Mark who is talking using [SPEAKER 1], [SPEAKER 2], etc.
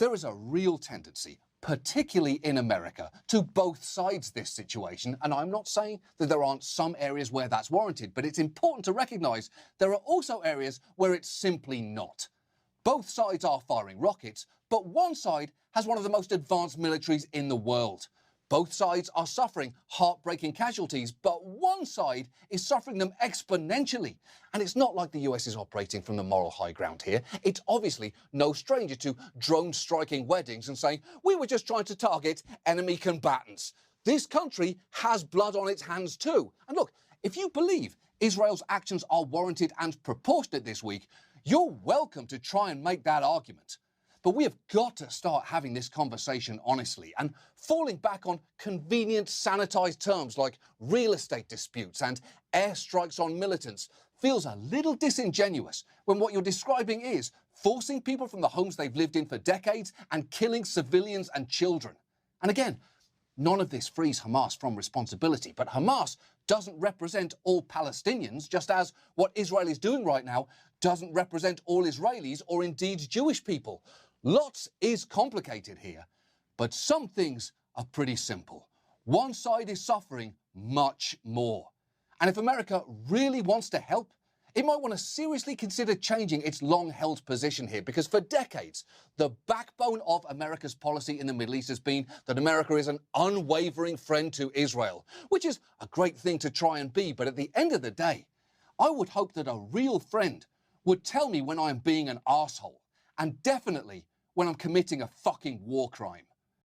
[SPEAKER 1] There is a real tendency, particularly in America, to both sides this situation, and I'm not saying that there aren't some areas where that's warranted, but it's important to recognise there are also areas where it's simply not. Both sides are firing rockets, but one side has one of the most advanced militaries in the world. Both sides are suffering heartbreaking casualties, but one side is suffering them exponentially. And it's not like the US is operating from the moral high ground here. It's obviously no stranger to drone-striking weddings and saying, we were just trying to target enemy combatants. This country has blood on its hands too. And look, if you believe Israel's actions are warranted and proportionate this week, you're welcome to try and make that argument. But we have got to start having this conversation honestly, and falling back on convenient sanitized terms like real estate disputes and airstrikes on militants feels a little disingenuous when what you're describing is forcing people from the homes they've lived in for decades and killing civilians and children. And again, none of this frees Hamas from responsibility, but Hamas doesn't represent all Palestinians, just as what Israel is doing right now doesn't represent all Israelis or indeed Jewish people. Lots is complicated here, but some things are pretty simple. One side is suffering much more. And if America really wants to help, it might want to seriously consider changing its long-held position here, because for decades, the backbone of America's policy in the Middle East has been that America is an unwavering friend to Israel, which is a great thing to try and be, but at the end of the day, I would hope that a real friend would tell me when I'm being an arsehole, and definitely when I'm committing a fucking war crime.